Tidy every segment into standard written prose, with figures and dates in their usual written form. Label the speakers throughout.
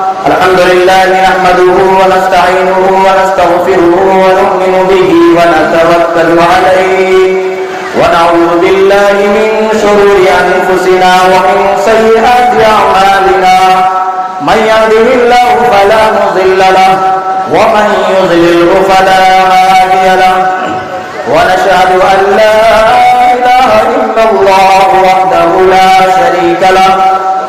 Speaker 1: الحمد لله نحمده ونستعينه ونستغفره ونؤمن به ونتوكل عليه ونعوذ بالله من شرور أنفسنا ومن سيئات أعمالنا من يهده الله فلا مضل له ومن يضلله فلا هادي له ونشهد أن لا إله إلا الله وحده لا شريك له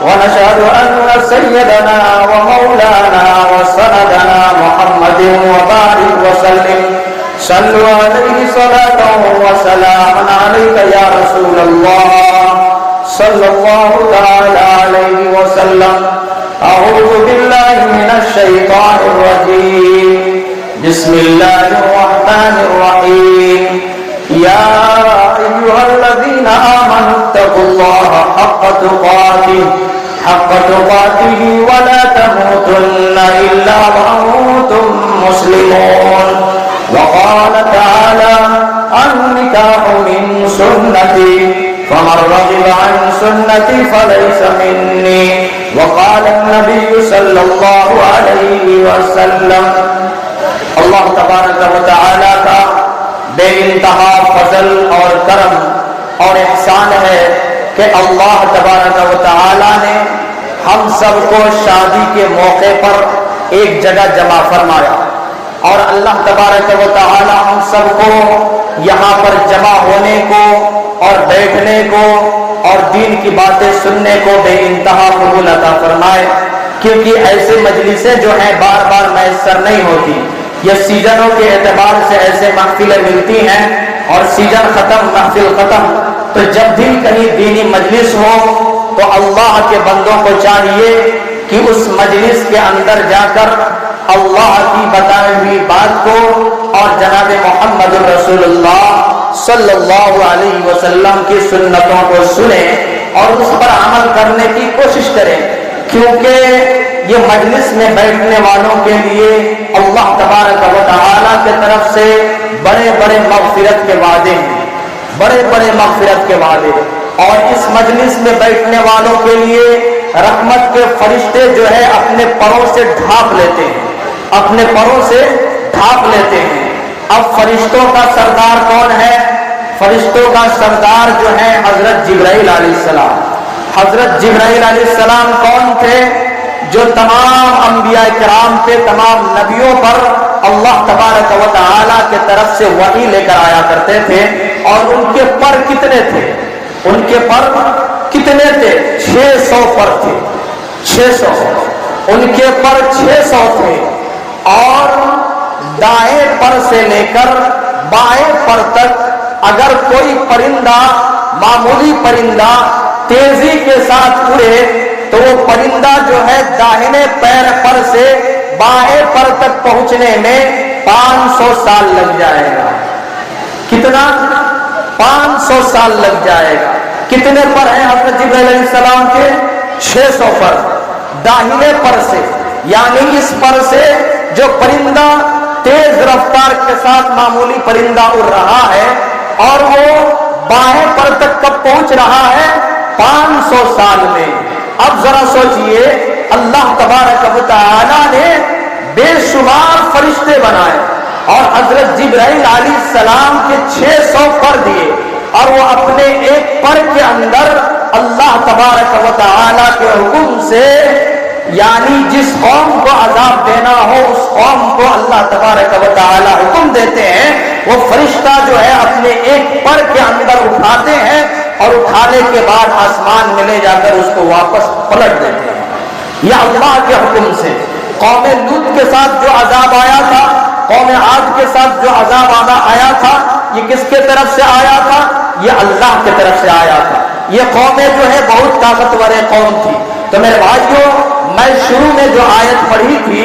Speaker 1: ونشهد أن سيدنا ومولانا وسندنا محمد وبارك وسلم صلوا عليه صلاة وسلاما عليك يا رسول الله صلى الله تعالى عليه وسلم. أعوذ بالله من الشيطان الرجيم. بسم الله الرحمن الرحيم. يا أيها الذين آمنوا اتقوا الله حق تقاته ولا تموتن إلا وأنتم مسلمون. وقال تعالى النكاح من سنتي فمن رغب عن سنتي فليس مني. وقال النبي صلى الله عليه وسلم. اللہ تبارک و تعالی کا بے انتہا فضل اور کرم اور احسان ہے کہ اللہ تبارک و تعالی نے ہم سب کو شادی کے موقع پر ایک جگہ جمع فرمایا، اور اللہ تبارک و تعالی ہم سب کو یہاں پر جمع ہونے کو اور بیٹھنے کو اور دین کی باتیں سننے کو بے انتہا قبول عطا فرمائے، کیونکہ ایسے مجلسیں جو ہیں بار بار میسر نہیں ہوتی. یہ سیزنوں کے اعتبار سے ایسے محفلیں ملتی ہیں، اور سیزن ختم محفل ختم، تو جب بھی کہیں دینی مجلس ہو تو اللہ کے بندوں کو چاہیے کہ اس مجلس کے اندر جا کر اللہ کی بتائی ہوئی بات کو اور جناب محمد رسول اللہ صلی اللہ علیہ وسلم کی سنتوں کو سنیں اور اس پر عمل کرنے کی کوشش کریں، کیونکہ یہ مجلس میں بیٹھنے والوں کے لیے اللہ تبارک و تعالی کی طرف سے بڑے بڑے مغفرت کے وعدے ہیں، بڑے بڑے مغفرت کے وعدے. اور اس مجلس میں بیٹھنے والوں کے لیے رحمت کے فرشتے جو ہے اپنے پروں سے ڈھانپ لیتے ہیں، اپنے پروں سے ڈھانپ لیتے ہیں. اب فرشتوں کا سردار کون ہے؟ فرشتوں کا سردار جو ہے حضرت جبرائیل علیہ السلام. حضرت جبرائیل علیہ السلام کون تھے؟ جو تمام انبیاء کرام پہ، تمام نبیوں پر اللہ تبارک و تعالی کے طرف سے وحی لے کر آیا کرتے تھے. اور ان کے پر کتنے تھے؟ ان کے پر کتنے تھے؟ 600 پر تھے. 600. ان کے پر 600 تھے، اور دائیں پر سے لے کر بائیں پر تک اگر کوئی پرندہ، معمولی پرندہ تیزی کے ساتھ اڑے تو وہ پرندہ جو ہے داہنے پیر پر سے بائیں پر تک پہنچنے میں 500 سال لگ جائے گا. کتنا؟ 500 سال لگ جائے گا. کتنے پر ہیں حضرت جبرائیل علیہ السلام کے؟ 600 پر. داہنے پر سے، یعنی اس پر سے جو پرندہ تیز رفتار کے ساتھ معمولی پرندہ اڑ رہا ہے، اور وہ بائیں پر تک کب پہنچ رہا ہے؟ 500 سال میں. اب ذرا سوچئے، اللہ تبارک و تعالی نے بے شمار فرشتے بنائے اور حضرت جبرائیل علیہ السلام کے 600 پر دیے، اور وہ اپنے ایک پر کے اندر اللہ تبارک و تعالی کے حکم سے، یعنی جس قوم کو عذاب دینا ہو اس قوم کو اللہ تبارک و تعالی حکم دیتے ہیں، وہ فرشتہ جو ہے اپنے ایک پر کے اندر اٹھاتے ہیں، اور اٹھانے کے بعد آسمان میں لے جا کر اس کو واپس پلٹ دیتے ہیں. یہ اللہ کے حکم سے. قوم لوط کے ساتھ جو عذاب آیا تھا، قوم عاد کے ساتھ جو عذاب آیا تھا، یہ کس کے طرف سے آیا تھا؟ یہ اللہ کی طرف سے آیا تھا. یہ قومیں جو ہے بہت طاقتور قوم تھی. تو میرے بھائیوں، میں شروع میں جو آیت پڑھی تھی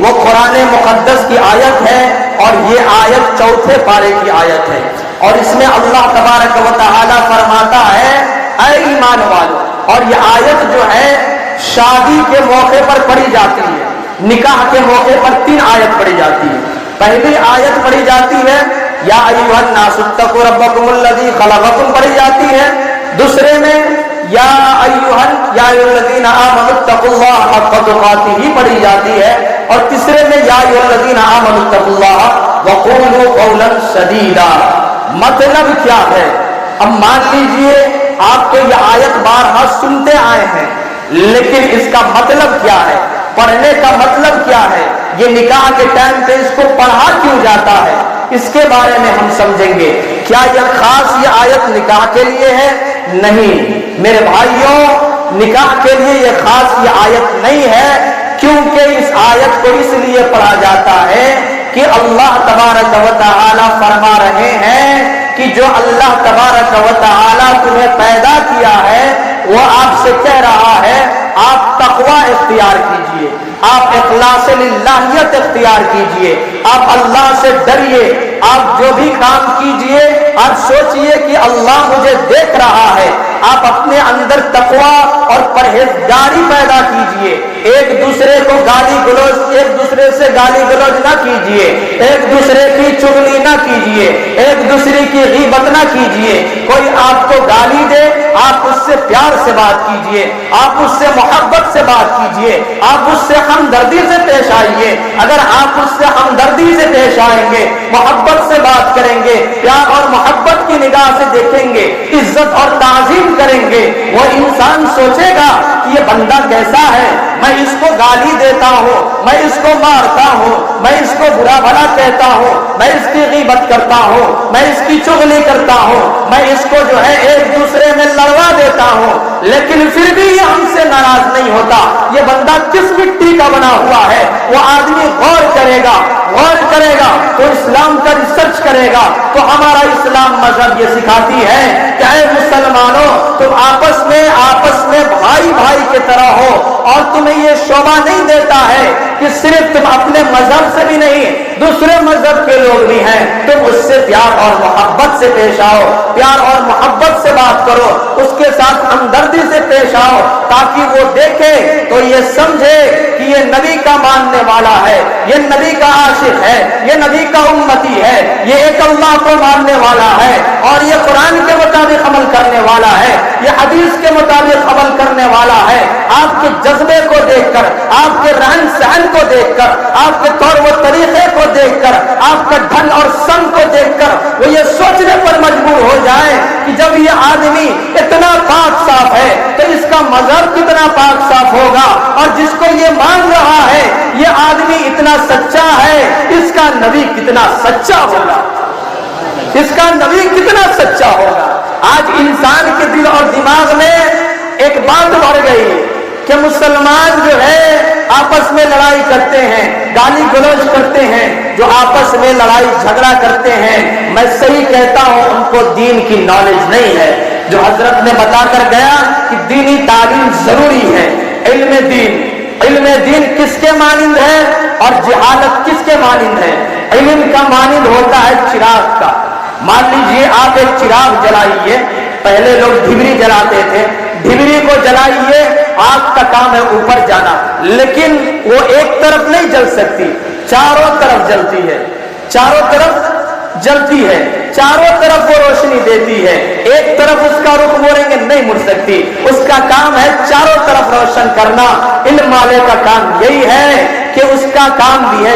Speaker 1: وہ قرآن مقدس کی آیت ہے، اور یہ آیت 4 پارے کی آیت ہے. اور اس میں اللہ تبارک و تعالی فرماتا ہے اے ایمان والو. اور یہ آیت جو ہے شادی کے موقع پر پڑھی جاتی ہے، نکاح کے موقع پر 3 آیت پڑھی جاتی ہے. پہلی آیت پڑھی جاتی ہے یا ایھا الناس اتقوا ربکم الذی خلقکم پڑھی جاتی ہے. دوسرے میں یا الذین آمنوا اتقوا اللہ حق تقاتہ پڑھی جاتی ہے، اور تیسرے میں یا الذین آمنوا اتقوا اللہ وقولوا قولا سدیدا۔ مطلب کیا ہے؟ اب مان لیجئے آپ تو یہ آیت بارہا سنتے آئے ہیں، لیکن اس کا مطلب کیا ہے؟ پڑھنے کا مطلب کیا ہے؟ یہ نکاح کے ٹائم پہ اس کو پڑھا کیوں جاتا ہے؟ اس کے بارے میں ہم سمجھیں گے۔ کیا یہ خاص یہ آیت نکاح کے لیے ہے؟ نہیں میرے بھائیوں، نکاح کے لیے یہ خاص یہ آیت نہیں ہے، کیونکہ اس آیت کو اس لیے پڑھا جاتا ہے کہ اللہ تبارک و تعالی فرما رہے ہیں کہ جو اللہ تبارک و تعالی تمہیں پیدا کیا ہے وہ آپ سے کہہ رہا ہے آپ تقوی اختیار کیجئے، آپ اخلاص للہیت اختیار کیجئے، آپ اللہ سے ڈریے، آپ جو بھی کام کیجئے آپ سوچئے کہ اللہ مجھے دیکھ رہا ہے، آپ اپنے اندر تقوی اور پرہیزگاری پیدا کیجئے، ایک دوسرے کو گالی گلوچ، ایک دوسرے سے گالی گلوچ نہ کیجئے، ایک دوسرے کی چغلی نہ کیجئے، ایک دوسرے کی غیبت نہ کیجئے، کوئی آپ کو گالی دے آپ اس سے پیار سے بات کیجئے، آپ اس سے محبت سے بات کیجئے، آپ اس سے ہمدردی سے پیش آئیے، اگر آپ اس سے ہمدردی سے پیش آئیں گے، محبت سے بات کریں گے، پیار اور محبت کی نگاہ سے دیکھیں گے، عزت اور تعظیم کریں گے، وہ انسان سوچے گا کہ یہ بندہ کیسا ہے، میں اس کو گالی دیتا ہوں، میں اس کو مارتا ہوں، میں اس کو برا بھلا کہتا ہوں، میں اس کی غیبت کرتا ہوں، میں اس کی چغلی کرتا ہوں، میں اس کو جو ہے ایک دوسرے میں لڑوا دیتا ہوں، لیکن پھر بھی یہ ہم سے ناراض نہیں ہوتا، یہ بندہ کس مٹی کا بنا ہوا ہے؟ وہ آدمی غور کرے گا تو اسلام کا ریسرچ کرے گا تو ہمارا اسلام مذہب یہ سکھاتی ہے کہ اے مسلمانوں تم آپس میں بھائی بھائی کی طرح ہو، اور تمہیں یہ شعبہ نہیں دیتا ہے کہ صرف تم اپنے مذہب سے بھی نہیں دوسرے مذہب کے لوگ بھی ہیں، تم اس سے پیار اور محبت سے پیش آؤ، پیار اور محبت سے بات کرو، اس کے ساتھ ہمدردی سے پیش آؤ، تاکہ وہ دیکھے تو یہ سمجھے کہ یہ نبی کا ماننے والا ہے، یہ نبی کا عاشق ہے، یہ نبی کا امتی ہے، یہ ایک اللہ کو ماننے والا ہے، اور یہ قرآن کے مطابق عمل کرنے والا ہے، یہ حدیث کے مطابق عمل کرنے والا ہے۔ آپ کے جذبے کو دیکھ کر، آپ کے رہن سہن کو دیکھ کر، آپ کے طور و طریقے کو دیکھ کر، آپ کا ڈھنگ اور سنگ کو دیکھ کر وہ یہ سوچنے پر مجبور ہو جائے کہ جب یہ آدمی اتنا پاک صاف ہے تو اس کا مذہب کتنا پاک صاف ہوگا، اور جس کو یہ مان رہا ہے یہ آدمی اتنا سچا ہے، اس کا نبی کتنا سچا ہوگا، اس کا نبی کتنا سچا ہوگا۔ آج انسان کے دل اور دماغ میں ایک بات بڑھ گئی کہ مسلمان جو ہے آپس میں لڑائی کرتے ہیں، گالی گلوچ کرتے ہیں، جو آپس میں لڑائی جھگڑا کرتے ہیں، میں صحیح کہتا ہوں ان کو دین کی نالج نہیں ہے۔ جو حضرت نے بتا کر گیا کہ دینی تعلیم ضروری ہے، علم دین کس کے مانند ہے اور جہالت کس کے مانند ہے؟ علم کا مانند ہوتا ہے چراغ کا۔ مان لیجئے آپ ایک چراغ جلائیے، پہلے لوگ ڈھبری جلاتے تھے، ڈھبری کو جلائیے، آگ کا کام ہے اوپر جانا، لیکن وہ ایک طرف نہیں جل سکتی، چاروں طرف جلتی ہے، چاروں طرف جلتی ہے، چاروں طرف وہ روشنی دیتی ہے، ایک طرف اس کا رخ موڑیں گے نہیں مڑ سکتی، اس کا کام ہے چاروں طرف روشن کرنا۔ علم والے کا کام یہی ہے کہ اس کا کام بھی ہے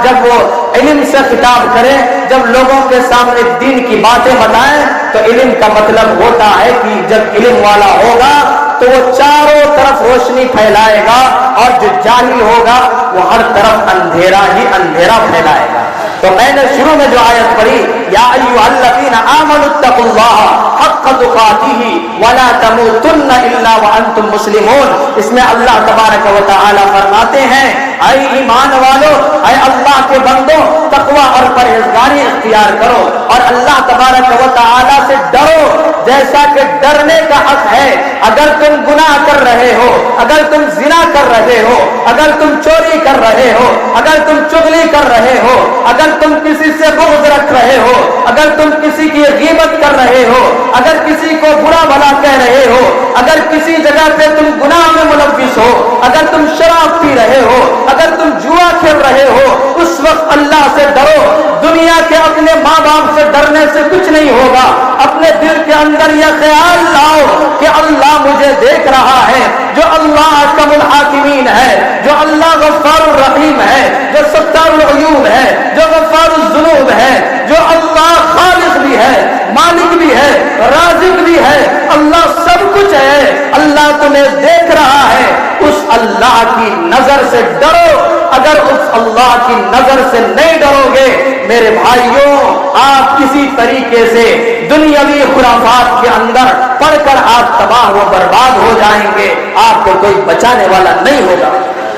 Speaker 1: جب وہ علم سے خطاب کرے، جب لوگوں کے سامنے دین کی باتیں بتائیں تو علم کا مطلب ہوتا ہے کہ جب علم والا ہوگا تو وہ چاروں طرف روشنی پھیلائے گا، اور جو جاہل ہوگا وہ ہر طرف اندھیرا ہی اندھیرا پھیلائے گا۔ تو میں نے شروع میں جو آیت پڑھی یا ایھا الذین آمنوا اتقوا اللہ حق تقاتہ ولا تموتن الا وانتم مسلمون، اس میں اللہ تبارک و تعالی فرماتے ہیں اے ایمان والو، اے اللہ کے بندو، تقوی اور پرہیزگاری اختیار کرو اور اللہ تبارک و تعالی سے ڈرو جیسا کہ ڈرنے کا حق ہے۔ اگر تم گناہ کر رہے ہو، اگر تم زنا کر رہے ہو، اگر تم چوری کر رہے ہو، اگر تم چغلی کر رہے ہو، اگر تم کسی سے بغض رکھ رہے ہو، اگر تم کسی کی غیبت کر رہے ہو، اگر کسی کو برا بھلا کہہ رہے ہو، اگر کسی جگہ پہ تم گناہ میں ملوث ہو، اگر تم شراب پی رہے ہو، اگر تم جوا کھیل رہے ہو، اس وقت اللہ سے ڈرو، دنیا کے اپنے ماں باپ سے ڈرنے سے کچھ نہیں ہوگا. اپنے دل کے اندر یہ خیال لاؤ کہ اللہ مجھے دیکھ رہا ہے, جو اللہ احکم الحاکمین ہے, جو اللہ غفار الرحیم ہے, جو ستار العیوب ہے, جو غفار الذنوب ہے, جو اللہ خالق بھی ہے, مالک بھی ہے, رازق بھی ہے, اللہ سب کچھ ہے, اللہ تمہیں دیکھ رہا ہے. اس اللہ کی نظر سے ڈرو. اگر اس اللہ کی نظر سے نہیں ڈرو گے میرے بھائیوں, آپ کسی طریقے سے دنیاوی خرافات کے اندر پڑھ کر آپ تباہ و برباد ہو جائیں گے, آپ کو کوئی بچانے والا نہیں ہوگا.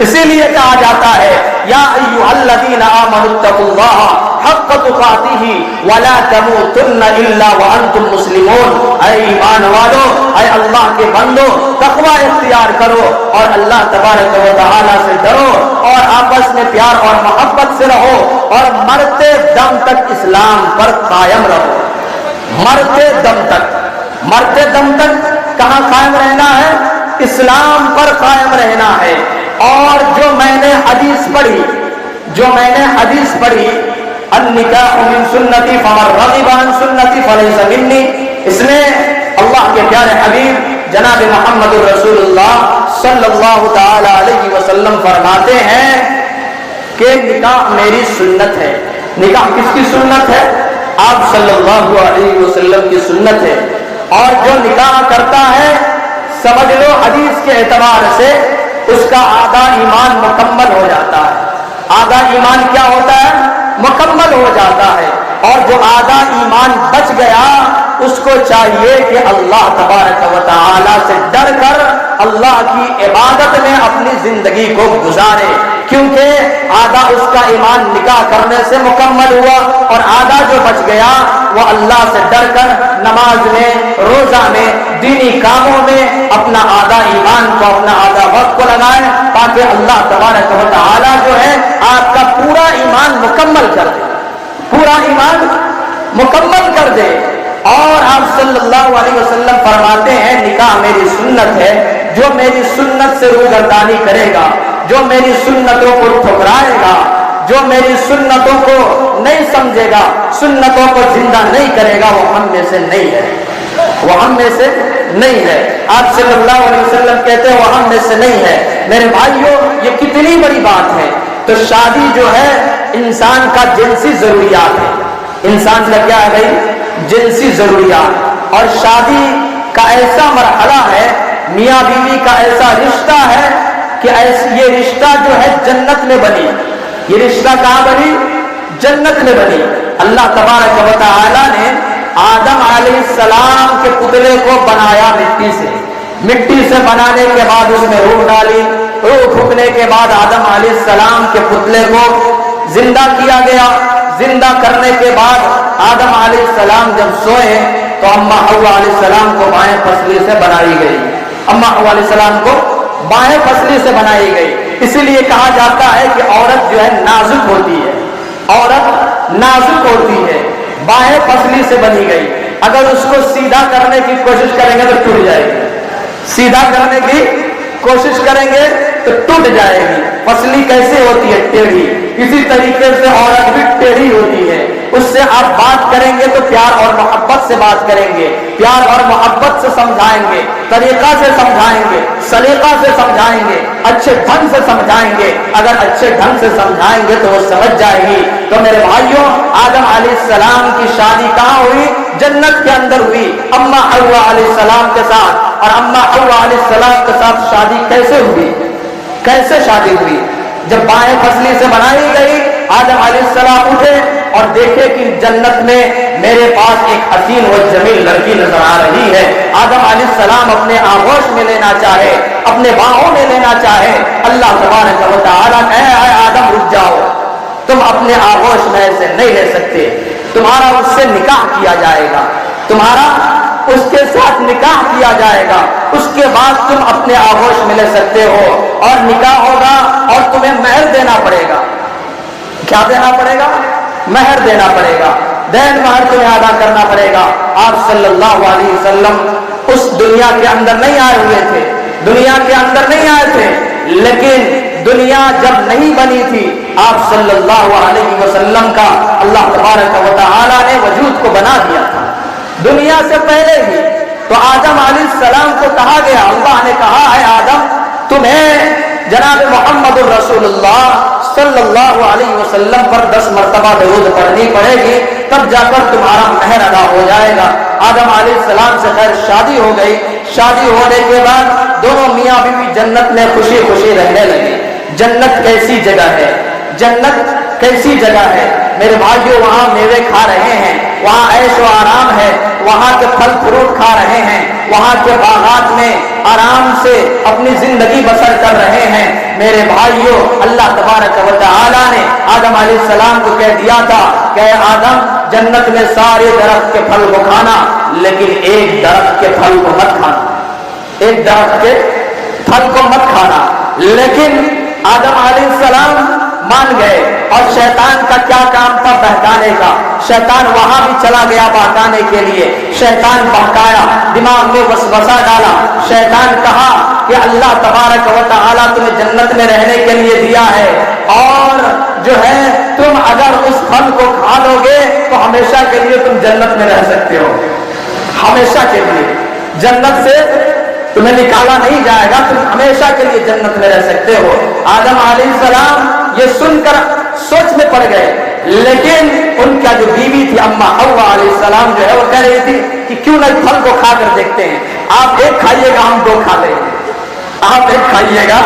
Speaker 1: اسی لیے کہا جاتا ہے یا ایھا الذین آمنوا اتقوا اللہ حق تقاتہ ولا تموتن الا وانتم مسلمون. اے ایمان والو, اے اللہ کے بندو, تقوی اختیار کرو اور اللہ تبارک و تعالی سے ڈرو اور آپس میں پیار اور محبت سے رہو اور مرتے دم تک اسلام پر قائم رہو. مرتے دم تک, مرتے دم تک کہاں قائم رہنا ہے؟ اسلام پر قائم رہنا ہے. اور جو میں نے حدیث پڑھی النکاح من سنتی فمن رغب عن سنتی فلیس منی, اس میں اللہ کے پیارے حبیب جناب محمد رسول اللہ صلی اللہ تعالی علیہ وسلم فرماتے ہیں کہ نکاح میری سنت ہے. نکاح کس کی سنت ہے؟ آپ صلی اللہ علیہ وسلم کی سنت ہے. اور جو نکاح کرتا ہے سمجھ لو حدیث کے اعتبار سے اس کا آدھا ایمان مکمل ہو جاتا ہے. آدھا ایمان کیا ہوتا ہے؟ مکمل ہو جاتا ہے. اور جو آدھا ایمان بچ گیا اس کو چاہیے کہ اللہ تبارک و تعالی سے ڈر کر اللہ کی عبادت میں اپنی زندگی کو گزارے, کیونکہ آدھا اس کا ایمان نکاح کرنے سے مکمل ہوا اور آدھا جو بچ گیا وہ اللہ سے ڈر کر نماز میں, روزہ میں, دینی کاموں میں اپنا آدھا ایمان کو, اپنا آدھا وقت کو لگائے تاکہ اللہ تبارک و تعالی جو ہے آپ کا پورا ایمان مکمل کر دے, پورا ایمان مکمل کر دے. اور آپ صلی اللہ علیہ وسلم فرماتے ہیں نکاح میری سنت ہے. جو میری سنت سے روگردانی کرے گا, جو میری سنتوں کو ٹھکرائے گا, جو میری سنتوں کو نہیں سمجھے گا, سنتوں کو زندہ نہیں کرے گا, وہ ہم میں سے نہیں ہے, وہ ہم میں سے نہیں ہے. آپ صلی اللہ علیہ وسلم کہتے ہیں وہ ہم میں سے نہیں ہے. میرے بھائیوں یہ کتنی بڑی بات ہے. تو شادی جو ہے انسان کا جنسی ضروریات ہے. انسان کا کیا ہے بھائی؟ جنسی ضروریات. اور شادی کا ایسا مرحلہ ہے, میاں بیوی کا ایسا رشتہ ہے کہ یہ رشتہ جو ہے جنت میں بنی. یہ رشتہ کہاں بنی؟ جنت میں بنی. اللہ تبارک و تعالی نے آدم علیہ السلام کے پتلے کو بنایا مٹی سے. مٹی سے بنانے کے بعد اس میں روح ڈالی. روح پھونکنے کے بعد آدم علیہ السلام کے پتلے کو زندہ کیا گیا. زندہ کرنے کے بعد آدم علیہ السلام جب سوئے تو اماں حوا علیہ السلام کو بائیں پسلی سے بنائی گئی. اماں حوا علیہ السلام کو بائیں پسلی سے بنائی گئی. اسی لیے کہا جاتا ہے کہ عورت جو ہے نازک ہوتی ہے, عورت نازک ہوتی ہے, بائیں پسلی سے بنی گئی. اگر اس کو سیدھا کرنے کی کوشش کریں گے تو ٹوٹ جائے گی, سیدھا کرنے کی کوشش کریں گے تو ٹوٹ جائے گی. پسلی کیسے ہوتی ہے؟ ٹیڑھی. اسی طریقے سے عورت بھی ٹیڑھی ہوتی ہے. اس سے آپ بات کریں گے تو پیار اور محبت سے بات کریں گے, پیار اور محبت سے سمجھائیں گے, طریقہ سے سمجھائیں گے, سلیقہ سے سمجھائیں گے, اچھے ڈھنگ سے سمجھائیں گے. اگر اچھے ڈھنگ سے سمجھائیں گے تو وہ سمجھ جائے گی. تو میرے بھائیوں, آدم علیہ السلام کی شادی کہاں ہوئی؟ جنت کے اندر ہوئی, اماں حوا علیہ السلام کے ساتھ. اور اماں حوا علیہ السلام کے ساتھ شادی کیسے ہوئی؟ کیسے شادی ہوئی؟ جب بائیں پسلی سے بنائی گئی, آدم علیہ السلام اٹھے اور دیکھے کہ جنت میں میرے پاس ایک حسین و جمیل لڑکی نظر آ رہی ہے. آدم علیہ السلام اپنے آغوش میں لینا چاہے, اپنے باہوں میں لینا چاہے. اللہ تبارک و تعالیٰ کہے اے آدم رک جاؤ, تم اپنے آغوش میں سے نہیں لے سکتے, تمہارا اس سے نکاح کیا جائے گا, تمہارا اس کے ساتھ نکاح کیا جائے گا, اس کے بعد تم اپنے آغوش میں لے سکتے ہو اور نکاح ہوگا اور تمہیں مہر دینا پڑے گا. کیا دینا پڑے گا؟ مہر دینا پڑے گا. دین مہر تمہیں ادا کرنا پڑے گا. آپ صلی اللہ علیہ وسلم اس دنیا کے اندر نہیں آئے ہوئے تھے, دنیا کے اندر نہیں آئے تھے. لیکن دنیا جب نہیں بنی تھی آپ صلی اللہ علیہ وسلم کا اللہ تبارک و تعالی نے وجود کو بنا دیا تھا دنیا سے پہلے ہی. تو آدم علیہ السلام کو کہا گیا, اللہ نے کہا ہے آدم تمہیں جناب محمد الرسول اللہ صلی اللہ علیہ وسلم پر 10 مرتبہ درود پڑھنی پڑے گی, تب جا کر تمہارا مہر ادا ہو جائے گا. آدم علیہ السلام سے خیر شادی ہو گئی. شادی ہونے کے بعد دونوں میاں بیوی جنت میں خوشی خوشی رہنے لگے. جنت کیسی جگہ ہے, جنت کیسی جگہ ہے میرے بھائیوں, وہاں میوے کھا رہے ہیں, وہاں عیش و آرام ہے, وہاں کے پھل فروٹ کھا رہے ہیں, وہاں کے باغات میں آرام سے اپنی زندگی بسر کر رہے ہیں. میرے بھائیوں, اللہ تبارک و تعالی نے آدم علیہ السلام کو کہہ دیا تھا کہ آدم جنت میں سارے درخت کے پھل کو کھانا, لیکن ایک درخت کے پھل کو مت کھانا, ایک درخت کے پھل کو مت کھانا. لیکن آدم علیہ السلام مان گئے, اور شیطان کا کیا کام تھا بہکانے کا. شیطان وہاں بھی چلا گیا بہکانے کے لیے. شیطان بہکایا, دماغ میں وسوسہ ڈالا. شیطان کہا کہ اللہ تبارک و تعالیٰ تمہیں جنت میں رہنے کے لیے دیا ہے, اور جو ہے تم اگر اس پھل کو کھا لو گے تو ہمیشہ کے لیے تم جنت میں رہ سکتے ہو, ہمیشہ کے لیے. جنت سے تمہیں نکالا نہیں جائے گا, تم ہمیشہ کے لیے جنت میں رہ سکتے ہو. آدم علیہ السلام یہ سن کر سوچ میں پڑ گئے, لیکن ان کا جو بیوی تھی اما حوا علیہ السلام جو ہے وہ کہہ رہی تھی کہ کیوں نہ پھل کو کھا کر دیکھتے ہیں, آپ ایک کھائیے گا ہم 2 کھا لیں گے, آپ ایک کھائیے گا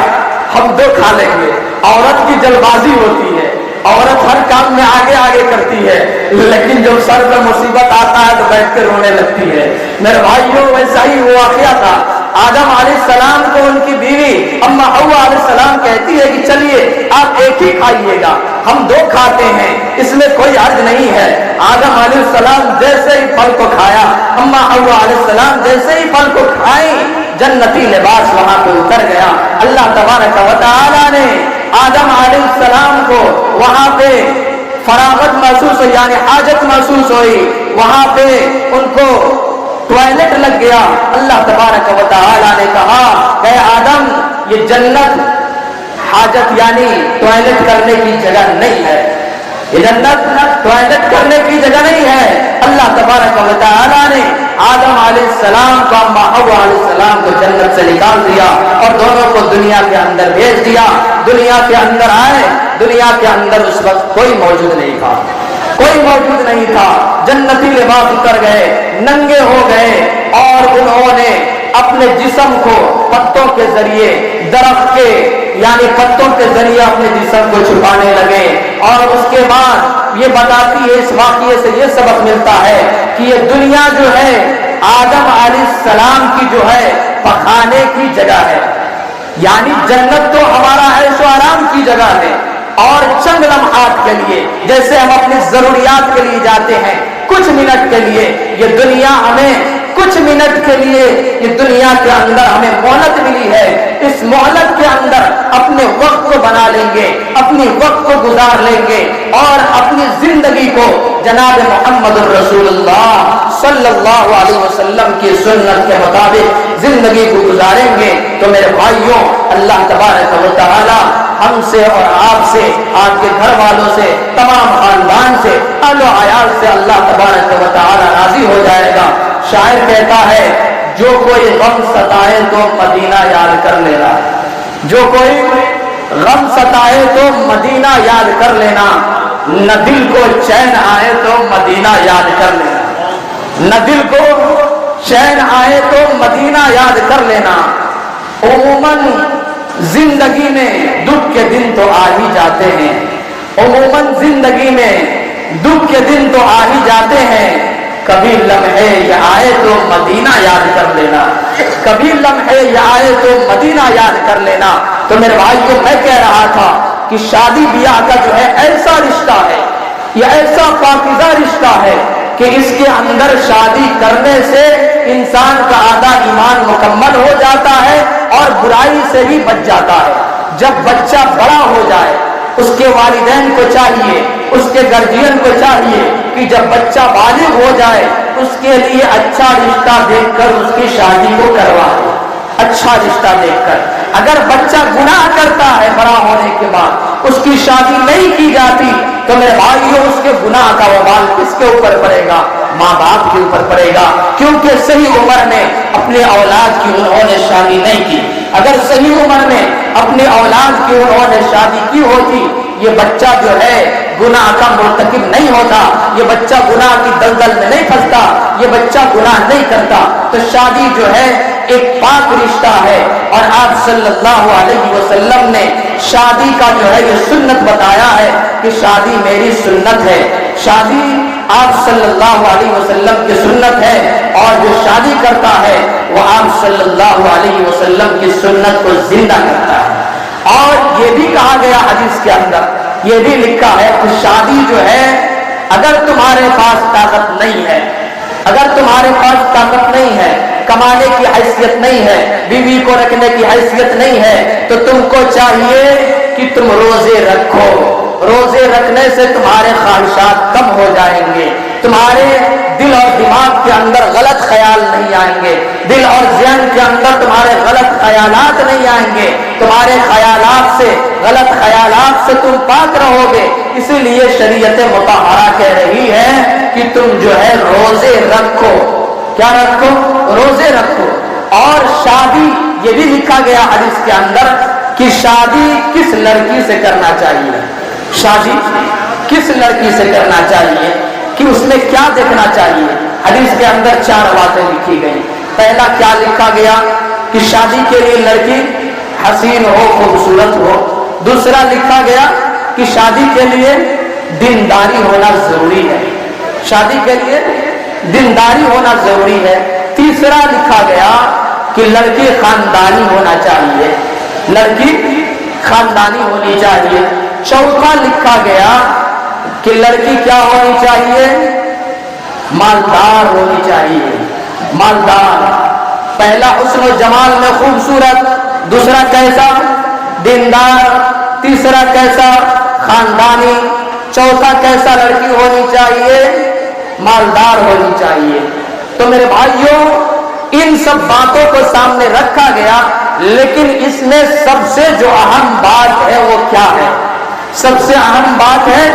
Speaker 1: ہم 2 کھا لیں گے. عورت کی جلد بازی ہوتی ہے, عورت ہر کام میں آگے آگے کرتی ہے, لیکن جب سر پر مصیبت آتا ہے تو بیٹھ کے رونے لگتی ہے. میرے بھائیوں ویسا ہی وہ واقعہ تھا. آدم علیہ السلام کو ان کی بیوی اما حوا علیہ السلام کہتی ہے کہ چلیے آپ ایک ہی کھائیے گا, ہم 2 کھاتے ہیں, اس میں کوئی حرج نہیں ہے. آدم علیہ السلام جیسے ہی پھل کو کھایا, اما حوا علیہ السلام جیسے ہی پھل کو کھائیں, جنتی لباس وہاں پہ اتر گیا. اللہ تبارک و تعالی نے آدم علیہ السلام کو وہاں پہ فراغت محسوس ہوئی, یعنی حاجت محسوس ہوئی, وہاں پہ ان کو ٹوائلٹ لگ گیا. اللہ تبارک و تعالی نے کہا کہ آدم یہ جنت حاجت یعنی ٹوائلٹ کرنے کی جگہ نہیں ہے, یہ جنت ٹوائلٹ کرنے کی جگہ نہیں ہے. اللہ تبارک و تعالی نے آدم علیہ السلام کو اما حوا علیہ السلام کو جنت سے نکال دیا اور دونوں کو دنیا کے اندر بھیج دیا. دنیا کے اندر آئے, دنیا کے اندر اس وقت کوئی موجود نہیں تھا, کوئی موجود نہیں تھا. جنتی لباس اتر گئے, ننگے ہو گئے, اور انہوں نے اپنے جسم کو پتوں کے ذریعے, درخت کے یعنی پتوں کے ذریعے اپنے جسم کو چھپانے لگے. اور اس کے بعد یہ بتاتی ہے, اس واقعے سے یہ سبق ملتا ہے کہ یہ دنیا جو ہے آدم علیہ السلام کی جو ہے پکانے کی جگہ ہے, یعنی جنت تو ہمارا عیش و آرام کی جگہ ہے, اور چند لمحات کے لیے جیسے ہم اپنی ضروریات کے لیے جاتے ہیں کچھ منٹ کے لیے, یہ دنیا ہمیں کچھ منٹ کے لیے, یہ دنیا کے اندر ہمیں مہلت ملی ہے. اس مہلت کے اندر اپنے وقت کو بنا لیں گے, اپنی وقت کو گزار لیں گے, اور اپنی زندگی کو جناب محمد الرسول اللہ صلی اللہ علیہ وسلم کی سنت کے مطابق زندگی کو گزاریں گے. تو میرے بھائیوں, اللہ تبارک و تعالی ہم سے اور آپ سے, آپ کے گھر والوں سے, تمام خاندان سے, اہل و عیال سے اللہ تبارک و تعالی راضی ہو جائے گا. شاعر کہتا ہے جو کوئی غم ستائے تو مدینہ یاد کر لینا, جو کوئی غم ستائے تو مدینہ یاد کر لینا, نہ دل کو چین آئے تو مدینہ یاد کر لینا, نہ دل کو چین آئے تو مدینہ یاد کر لینا. عموماً زندگی میں دکھ کے دن تو آ ہی جاتے ہیں, عموماً زندگی میں دکھ کے دن تو آ ہی جاتے ہیں, کبھی لمحے یہ آئے تو مدینہ یاد کر لینا, کبھی لمحے یہ آئے تو مدینہ یاد کر لینا. تو میرے بھائیوں, میں کہہ رہا تھا کہ شادی بیاہ کا جو ہے ایسا رشتہ ہے, یہ ایسا پاکیزہ رشتہ ہے کہ اس کے اندر شادی کرنے سے انسان کا آدھا ایمان مکمل ہو جاتا ہے اور برائی سے بھی بچ جاتا ہے. جب بچہ بڑا ہو جائے, اس کے والدین کو چاہیے, اس کے گارجین کو چاہیے کہ جب بچہ بالغ ہو جائے اس کے لیے اچھا رشتہ دیکھ کر اس کی شادی کو کروائے. اچھا رشتہ دیکھ کر. اگر بچہ گناہ کرتا ہے بڑا ہونے کے بعد اس کی شادی نہیں کی جاتی تو میرے بھائیوں اس کے گناہ کا وبال کس کے اوپر پڑے گا؟ ماں باپ کے اوپر پڑے گا، کیونکہ صحیح عمر میں اپنے اولاد کی انہوں نے شادی نہیں کی. اگر صحیح عمر میں اپنے اولاد کی انہوں نے شادی کی ہوتی یہ بچہ جو ہے گناہ کا مرتکب نہیں ہوتا، یہ بچہ گناہ کی دلدل میں نہیں پھنستا، یہ بچہ گناہ نہیں کرتا. تو شادی جو ہے ایک پاک رشتہ ہے اور آپ صلی اللہ علیہ وسلم نے شادی کا جو ہے یہ سنت بتایا ہے کہ شادی میری سنت ہے. شادی آپ صلی اللہ علیہ وسلم کی سنت ہے اور جو شادی کرتا ہے وہ آپ صلی اللہ علیہ وسلم کی سنت کو زندہ کرتا ہے. اور یہ بھی کہا گیا حدیث کے اندر، یہ بھی لکھا ہے کہ شادی جو ہے اگر تمہارے پاس طاقت نہیں ہے، اگر تمہارے پاس طاقت نہیں ہے، کمانے کی حیثیت نہیں ہے، بیوی کو رکھنے کی حیثیت نہیں ہے، تو تم کو چاہیے کہ تم روزے رکھو. روزے رکھنے سے تمہارے خواہشات کم ہو جائیں گے، تمہارے دل اور دماغ کے اندر غلط خیال نہیں آئیں گے، دل اور ذہن کے اندر تمہارے غلط خیالات نہیں آئیں گے، تمہارے خیالات سے غلط خیالات سے تم پاک رہو گے. اسی لیے شریعت مطہرہ کہہ رہی ہے کہ تم جو ہے روزے رکھو. کیا رکھو؟ روزے رکھو. اور شادی یہ بھی لکھا گیا حدیث کے اندر کہ شادی کس لڑکی سے کرنا چاہیے، شادی کس لڑکی سے کرنا چاہیے، کہ اس میں کیا دیکھنا چاہیے. حدیث کے اندر 4 باتیں لکھی گئی. پہلا کیا لکھا گیا کہ شادی کے لیے لڑکی حسین ہو، خوبصورت ہو. دوسرا لکھا گیا کہ شادی کے لیے دینداری ہونا ضروری ہے، شادی کے لیے دینداری ہونا ضروری ہے. تیسرا لکھا گیا کہ لڑکی خاندانی ہونا چاہیے، لڑکی خاندانی ہونی چاہیے. چوتھا لکھا گیا کہ لڑکی کیا ہونی چاہیے؟ مالدار ہونی چاہیے، مالدار. پہلا حسن و جمال میں خوبصورت، دوسرا کیسا؟ دیندار. تیسرا کیسا؟ خاندانی. چوتھا کیسا لڑکی ہونی چاہیے؟ مالدار ہونی چاہیے. تو میرے بھائیوں ان سب باتوں کو سامنے رکھا گیا، لیکن اس میں سب سے جو اہم بات ہے وہ کیا ہے؟ سب سے اہم بات ہے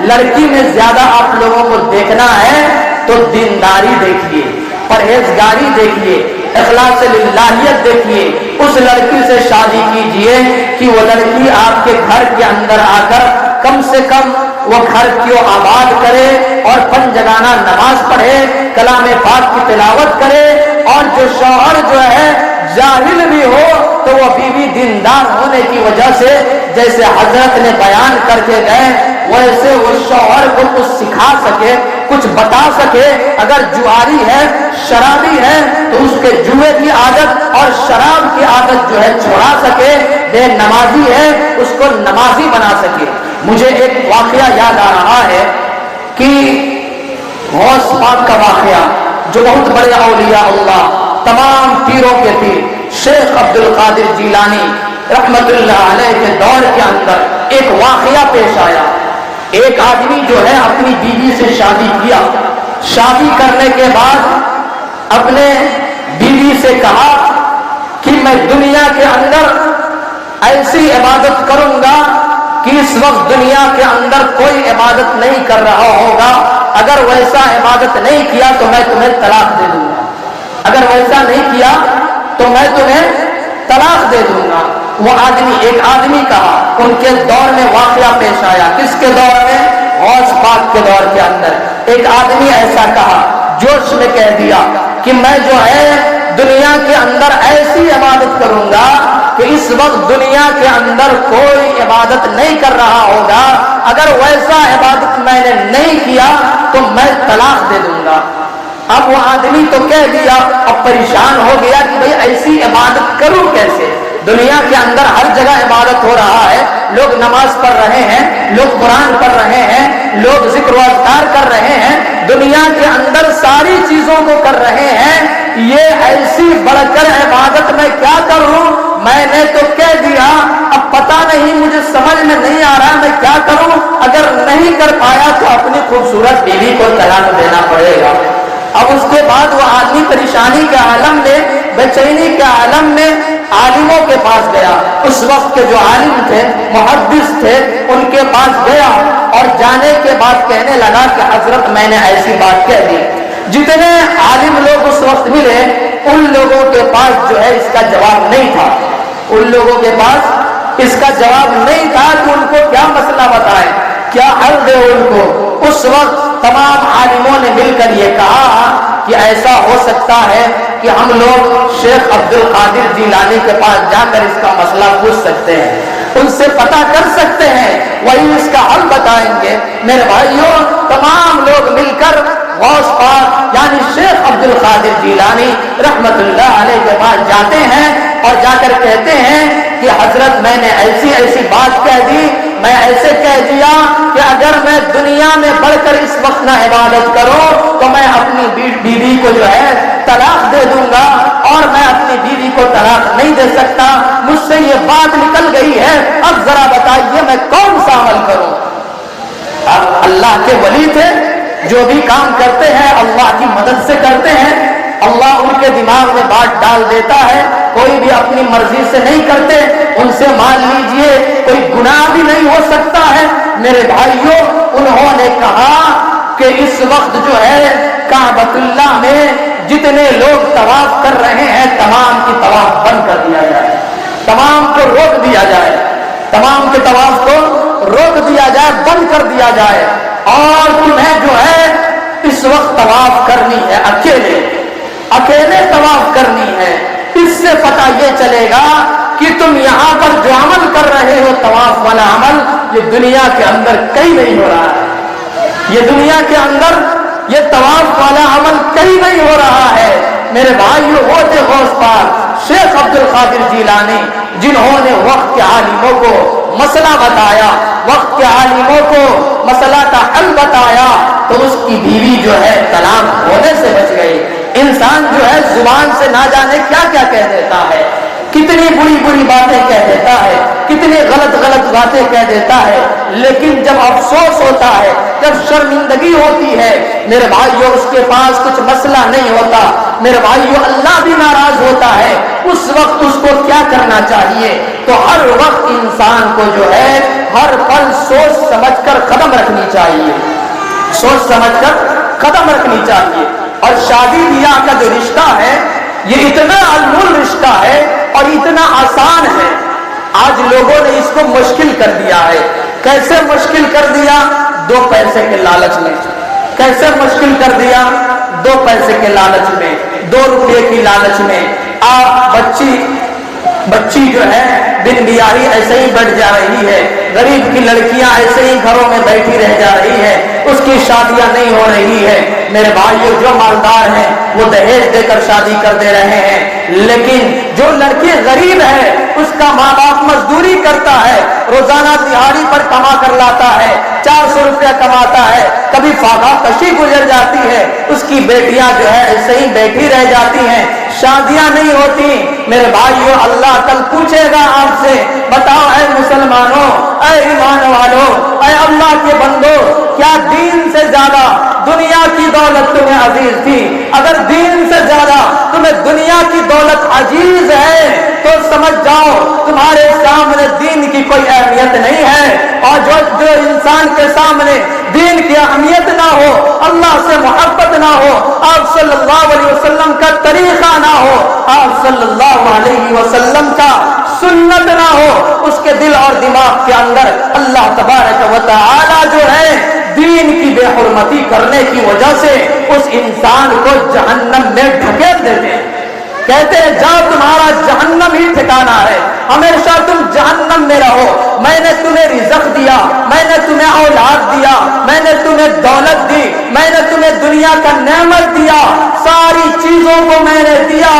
Speaker 1: لڑکی میں زیادہ آپ لوگوں کو دیکھنا ہے تو دینداری دیکھیے، پرہیزگاری دیکھیے، اخلاص للہیت دیکھیے. اس لڑکی سے شادی کیجئے کہ وہ لڑکی آپ کے گھر کے اندر آ کر کم سے کم وہ گھر کی آباد کرے اور 5 جگانہ نماز پڑھے، کلام پاک کی تلاوت کرے. اور جو شوہر جو ہے جاہل بھی ہو تو وہ بیوی دیندار ہونے کی وجہ سے جیسے حضرت نے بیان کر کے گئے ویسے وہ شوہر کو کچھ سکھا سکے، کچھ بتا سکے. اگر جواری ہے، شرابی ہے تو اس کے جوئے کی عادت اور شراب کی عادت جو ہے چھوڑا سکے. بے نمازی ہے اس کو نمازی بنا سکے. مجھے ایک واقعہ یاد آ رہا ہے کہ غوث پاک کا واقعہ، جو بہت بڑے اولیاء اللہ، تمام پیروں کے پیر شیخ عبد القادر جیلانی رحمت اللہ علیہ کے دور کے اندر ایک واقعہ پیش آیا. ایک آدمی جو ہے اپنی بیوی سے شادی کیا، شادی کرنے کے بعد اپنے بیوی سے کہا کہ میں دنیا کے اندر ایسی عبادت کروں گا کہ اس وقت دنیا کے اندر کوئی عبادت نہیں کر رہا ہوگا. اگر ویسا عبادت نہیں کیا تو میں تمہیں طلاق دے دوں گا، اگر ویسا نہیں کیا تو میں تمہیں طلاق دے دوں گا. وہ آدمی، ایک آدمی کہا، ان کے دور میں واقعہ پیش آیا. کس کے دور میں؟ غوث پاک کے دور کے اندر ایک آدمی ایسا کہا، جوش میں کہہ دیا کہ میں جو ہے دنیا کے اندر ایسی عبادت کروں گا کہ اس وقت دنیا کے اندر کوئی عبادت نہیں کر رہا ہوگا. اگر ویسا عبادت میں نے نہیں کیا تو میں طلاق دے دوں گا. اب وہ آدمی تو کہہ دیا، اب پریشان ہو گیا کہ بھئی ایسی عبادت کروں کیسے؟ دنیا کے اندر ہر جگہ عبادت ہو رہا ہے، لوگ نماز پڑھ رہے ہیں، لوگ قرآن پڑھ رہے ہیں، لوگ ذکر و اذکار کر رہے ہیں، دنیا کے اندر ساری چیزوں کو کر رہے ہیں. یہ ایسی بڑھ کر عبادت میں کیا کروں؟ میں نے تو کہہ دیا، اب پتہ نہیں، مجھے سمجھ میں نہیں آ رہا میں کیا کروں. اگر نہیں کر پایا تو اپنی خوبصورت بیوی کو طلاق دینا پڑے گا. اب اس کے بعد وہ آدمی پریشانی کے عالم میں، بے چینی کے عالم میں عالموں کے پاس گیا. اس وقت کے جو عالم تھے، محدث تھے، ان کے پاس گیا اور جانے کے بعد کہنے لگا کہ حضرت میں نے ایسی بات کہہ دی. جتنے عالم لوگ اس وقت ملے ان لوگوں کے پاس جو ہے اس کا جواب نہیں تھا. ان لوگوں کے پاس اس کا جواب نہیں تھا کہ ان کو کیا مسئلہ بتائیں، کیا حل دے ان کو. اس وقت تمام عالموں نے مل کر یہ کہا کہ ایسا ہو سکتا ہے کہ ہم لوگ شیخ عبد القادر جیلانی کے پاس جا کر اس کا مسئلہ پوچھ سکتے ہیں، ان سے پتہ کر سکتے ہیں، وہی اس کا حل بتائیں گے. میرے بھائیوں، تمام لوگ مل کر غوث پاک یعنی شیخ عبد القادر جیلانی رحمت اللہ علیہ کے پاس جاتے ہیں اور جا کر کہتے ہیں کہ حضرت میں نے ایسی ایسی بات کہہ دی، میں ایسے کہہ دیا کہ اگر میں دنیا میں بڑھ کر اس وقت نہ عبادت کروں تو میں اپنی بیوی کو جو ہے طلاق دے دوں گا، اور میں اپنی بیوی کو طلاق نہیں دے سکتا. مجھ سے یہ بات نکل گئی ہے، اب ذرا بتائیے میں کون سا عمل کروں. اللہ کے ولی تھے، جو بھی کام کرتے ہیں اللہ کی مدد سے کرتے ہیں. اللہ ان کے دماغ میں بات ڈال دیتا ہے، کوئی بھی اپنی مرضی سے نہیں کرتے. ان سے مان لیجئے کوئی گناہ بھی نہیں ہو سکتا ہے. میرے بھائیوں، انہوں نے کہا کہ اس وقت جو ہے کعبۃ اللہ میں جتنے لوگ طواف کر رہے ہیں تمام کی طواف بند کر دیا جائے، تمام کو روک دیا جائے، تمام کے طواف کو روک دیا جائے، بند کر دیا جائے. اور تمہیں جو ہے اس وقت طواف کرنی ہے، اکیلے طواف کرنی ہے. اس سے پتہ یہ چلے گا کہ تم یہاں پر جو عمل کر رہے ہو طواف والا عمل، یہ دنیا کے اندر کہیں نہیں ہو رہا ہے. یہ دنیا کے اندر یہ طواف والا عمل کہیں نہیں ہو رہا ہے. میرے بھائیو، وہ تھے غوث پاک شیخ عبد القادر جیلانی، جنہوں نے وقت کے عالموں کو مسئلہ بتایا، وقت کے عالموں کو مسئلہ کا حل بتایا تو اس کی بیوی جو ہے طلاق ہونے سے بچ گئی. انسان جو ہے زبان سے نہ جانے کیا کیا کہہ دیتا ہے، کتنی بری بری باتیں کہہ دیتا ہے، کتنی غلط غلط باتیں کہہ دیتا ہے. لیکن جب افسوس ہوتا ہے، جب شرمندگی ہوتی ہے، میرے بھائیو اس کے پاس کچھ مسئلہ نہیں ہوتا. میرے بھائیو اللہ بھی ناراض ہوتا ہے. اس وقت اس کو کیا کرنا چاہیے؟ تو ہر وقت انسان کو جو ہے ہر پل سوچ سمجھ کر قدم رکھنی چاہیے، سوچ سمجھ کر قدم رکھنی چاہیے. اور شادی بیاہ کا جو رشتہ ہے یہ اتنا انمول رشتہ ہے اور اتنا آسان ہے. آج لوگوں نے اس کو مشکل کر دیا ہے. کیسے مشکل کر دیا؟ 2 پیسے کے لالچ میں. کیسے مشکل کر دیا؟ 2 پیسے کے لالچ میں، 2 روپے کی لالچ میں. بچی جو ہے بن بیاہی ایسے ہی بڑھ جا رہی ہے، غریب کی لڑکیاں ایسے ہی گھروں میں بیٹھی رہ جا رہی ہے، اس کی شادیاں نہیں ہو رہی ہے. میرے بھائیو، جو مالدار ہیں وہ دہیج دے کر شادی کر دے رہے ہیں، لیکن جو لڑکی غریب ہے اس کا ماں باپ مزدوری کرتا ہے، روزانہ دہاڑی پر کما کر لاتا ہے، 400 روپیہ کماتا ہے، کبھی فاقہ کشی گزر جاتی ہے، اس کی بیٹیاں جو ہے ایسے ہی بیٹھی رہ جاتی ہیں، شادیاں نہیں ہوتی. میرے بھائیو، اللہ کل پوچھے گا آپ سے، بتاؤ اے مسلمانوں، اے ایمان والوں، اے اللہ کے بندو، کیا دین سے زیادہ دنیا کی دولت تمہیں عزیز تھی؟ اگر دین سے زیادہ تمہیں دنیا کی دولت عزیز ہے تو سمجھ جاؤ تمہارے سامنے دین کی کوئی اہمیت نہیں ہے. اور جو انسان کے سامنے دین کی اہمیت نہ ہو، اللہ سے محبت نہ ہو، آپ صلی اللہ علیہ وسلم کا طریقہ نہ ہو، آپ صلی اللہ علیہ وسلم کا سنت نہ ہو، اس کے دل اور دماغ کے اندر اللہ تبارک و تعالی جو ہے دین کی بے حرمتی کرنے کی وجہ سے اس انسان کو جہنم میں ڈھکیل دیتے ہیں. کہتے ہیں جاؤ تمہارا جہنم ہی ٹھکانا ہے، ہمیشہ تم جہنم میں رہو. میں نے تمہیں رزق دیا، میں نے تمہیں اولاد دیا، میں نے تمہیں دولت دی، میں نے تمہیں دنیا کا نعمت دیا، ساری چیزوں کو میں نے دیا،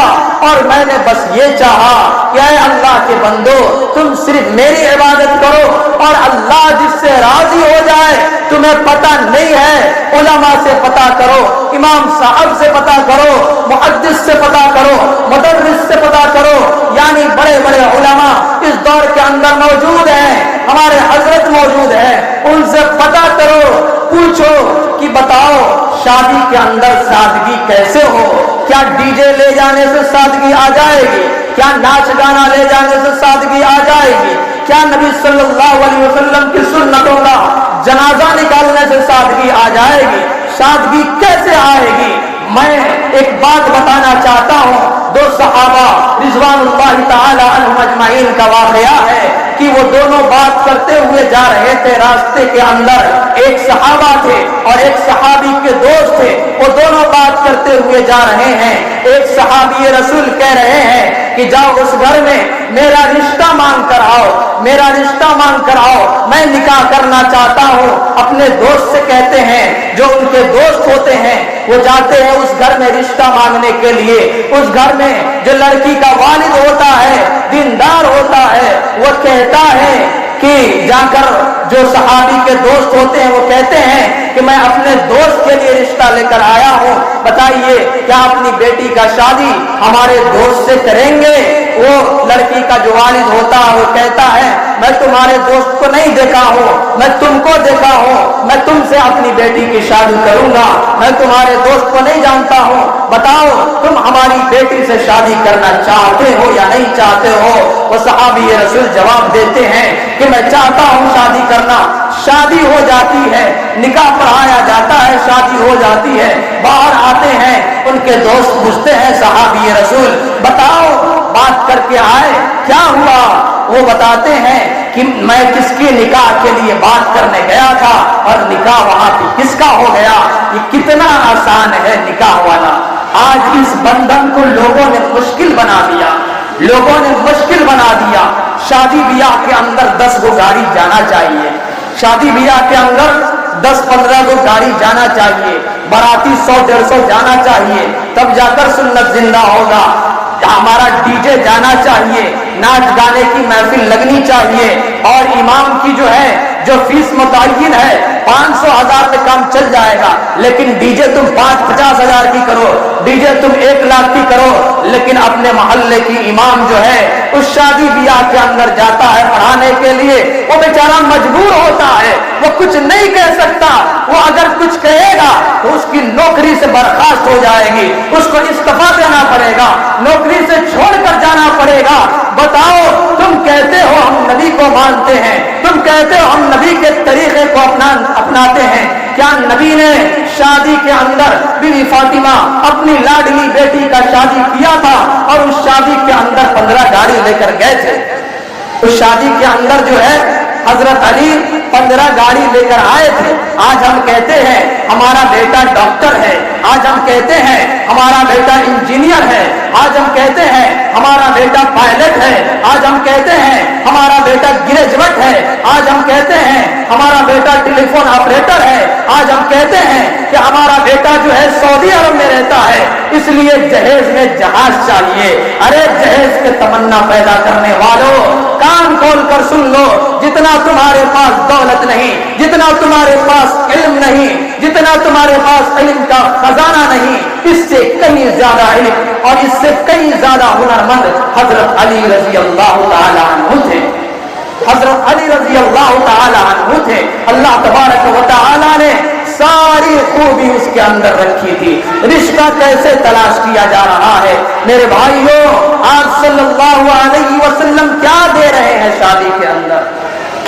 Speaker 1: اور میں نے بس یہ چاہا کہ اے اللہ کے بندو تم صرف میری عبادت کرو اور اللہ جس سے راضی ہو جائے. تمہیں پتہ نہیں ہے، علماء سے پتہ کرو، امام صاحب سے پتہ کرو، محدث سے پتہ کرو، مدرس سے پتہ کرو، یعنی بڑے بڑے علماء اس دور کے اندر موجود ہیں، ہمارے حضرت موجود ہیں، ان سے پتہ کرو پوچھو کہ بتاؤ شادی کے اندر سادگی کیسے ہو؟ کیا ڈی جے لے جانے سے سادگی آ جائے گی؟ کیا ناچ گانا لے جانے سے سادگی آ جائے گی؟ کیا نبی صلی اللہ علیہ وسلم کی سنتوں کا جنازہ نکالنے سے سادگی آ جائے گی؟ سادگی کیسے آئے گی؟ میں ایک بات بتانا چاہتا ہوں، دو صحابہ رضوان اللہ تعالی عنہم اجمعین کا واقعہ ہے کہ وہ دونوں بات کرتے ہوئے جا رہے تھے راستے کے اندر، ایک صحابہ تھے اور ایک صحابی کے دوست تھے، وہ دونوں بات کرتے ہوئے جا رہے ہیں۔ ایک صحابی رسول کہہ رہے ہیں کہ جاؤ اس گھر میں میرا رشتہ مانگ کر آؤ، میرا رشتہ مانگ کر آؤ، میں نکاح کرنا چاہتا ہوں۔ اپنے دوست سے کہتے ہیں، جو ان کے دوست ہوتے ہیں وہ جاتے ہیں اس گھر میں رشتہ مانگنے کے لیے۔ اس گھر میں جو لڑکی کا والد ہوتا ہے، دیندار ہوتا ہے، وہ کہتا ہے کہ جا کر جو صحابی کے دوست ہوتے ہیں وہ کہتے ہیں کہ میں اپنے دوست کے لیے رشتہ لے کر آیا ہوں، بتائیے کیا اپنی بیٹی کا شادی ہمارے دوست سے کریں گے؟ وہ لڑکی کا جو والد ہوتا ہے وہ کہتا ہے میں تمہارے دوست کو نہیں دیکھا ہوں، میں تم کو دیکھا ہوں، میں تم سے اپنی بیٹی کی شادی کروں گا، میں تمہارے دوست کو نہیں جانتا ہوں، بتاؤ تم ہماری بیٹی سے شادی کرنا چاہتے ہو یا نہیں چاہتے ہو؟ وہ صحابی رسول جواب دیتے ہیں کہ میں چاہتا ہوں شادی کرنا۔ شادی ہو جاتی ہے، نکاح پڑھایا جاتا ہے، شادی ہو جاتی ہے، باہر آتے ہیں، ان کے دوست پوچھتے ہیں صحابی رسول بتاؤ بات کر کے آئے کیا ہوا؟ وہ بتاتے ہیں کہ میں کس کی نکاح کے لیے بات کرنے گیا تھا اور نکاح وہاں پہ کس کا ہو گیا۔ یہ کتنا آسان ہے نکاح والا۔ آج اس بندھن کو لوگوں نے مشکل بنا دیا، لوگوں نے مشکل بنا دیا۔ شادی بیاہ کے اندر 10 گو گاڑی جانا چاہیے، شادی بیاہ کے اندر 10-15 گو گاڑی جانا چاہیے، باراتی 100-150 جانا چاہیے، تب جا کر سنت زندہ ہوگا۔ ہمارا ڈی جے جانا چاہیے، ناچ گانے کی محفل لگنی چاہیے، اور امام کی جو ہے جو فیس متعین ہے 500,000 میں کام چل جائے گا، لیکن ڈی جے تم 50 ہزار کی کرو، ڈی جے تم 1 لاکھ کی کرو، لیکن اپنے محلے کی امام جو ہے اس شادی بیاہ کے اندر جاتا ہے پڑھانے کے لیے، وہ بیچارہ مجبور ہوتا ہے، وہ کچھ نہیں کہہ سکتا، وہ اگر کچھ کہے گا تو اس کی نوکری سے برخاست ہو جائے گی، اس کو استعفا دینا پڑے گا، نوکری سے چھوڑ کر جانا پڑے گا۔ بتاؤ تم کہتے ہو ہم نبی کو مانتے ہیں، تم کہتے ہو ہم نبی کے طریقے کو اپناتے ہیں، کیا نبی نے شادی کے اندر بیوی فاطمہ اپنی لاڈلی بیٹی کا شادی کیا تھا اور اس شادی کے اندر 15 گاڑی لے کر گئے تھے؟ اس شادی کے اندر جو ہے حضرت علی 15 گاڑی لے کر آئے تھے۔ آج ہم کہتے ہیں ہمارا بیٹا ڈاکٹر ہے، آج ہم کہتے ہیں ہمارا بیٹا انجینئر ہے، آج ہم کہتے ہیں ہمارا بیٹا پائلٹ ہے، آج ہم کہتے ہیں ہمارا بیٹا گریجویٹ ہے، آج ہم کہتے ہیں ہمارا بیٹا ٹیلی فون آپریٹر ہے، آج ہم کہتے ہیں کہ ہمارا بیٹا جو ہے سعودی عرب میں رہتا ہے، اس لیے جہیز میں جہاز چاہیے۔ ارے جہیز کے تمنا پیدا کرنے والوں کان کھول کر سن لو، جتنا تمہارے پاس دولت نہیں، جتنا تمہارے پاس علم نہیں، جتنا تمہارے پاس علم کا خزانہ نہیں، اس سے کہیں زیادہ علم اور اس سے کہیں زیادہ ہنرمند حضرت علی رضی اللہ تعالی عنہ تھے، حضرت علی رضی اللہ تعالی عنہ تھے۔ اللہ تبارک و تعالی نے ساری خوبی اس کے اندر رکھی تھی۔ رشتہ کیسے تلاش کیا جا رہا ہے میرے بھائیوں؟ آج صلی اللہ علیہ وسلم کیا دے رہے ہیں شادی کے اندر؟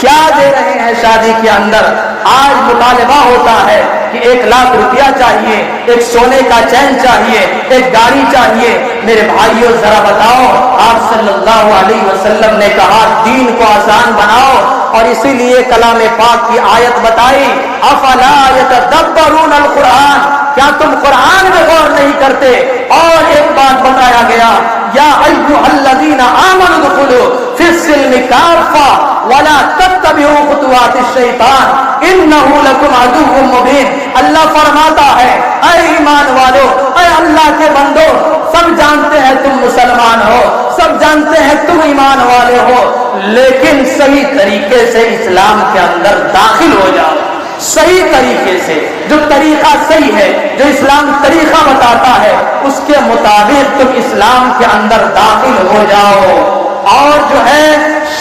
Speaker 1: کیا دے رہے ہیں شادی کے اندر؟ آج مطالبہ ہوتا ہے کہ 1 لاکھ روپیہ چاہیے، ایک سونے کا چین چاہیے، ایک گاڑی چاہیے۔ میرے بھائیوں ذرا بتاؤ، آپ صلی اللہ علیہ وسلم نے کہا دین کو آسان بناؤ، اور اسی لیے کلام پاک کی آیت بتائی افلا یتدبرون القرآن، کیا تم قرآن میں غور نہیں کرتے؟ اور ایک بات بتایا گیا یا ایھا الذین آمنوا ادخلوا فی السلم کافہ ولا تتبعوا خطوات الشیطان انہ لکم عدو مبین۔ اللہ فرماتا ہے اے ایمان والو، اے اللہ کے بندو، سب جانتے ہیں تم مسلمان ہو، سب جانتے ہیں تم ایمان والے ہو، لیکن صحیح طریقے سے اسلام کے اندر داخل ہو جاؤ، صحیح طریقے سے، جو طریقہ صحیح ہے، جو اسلام طریقہ بتاتا ہے اس کے مطابق تم اسلام کے اندر داخل ہو جاؤ۔ اور جو ہے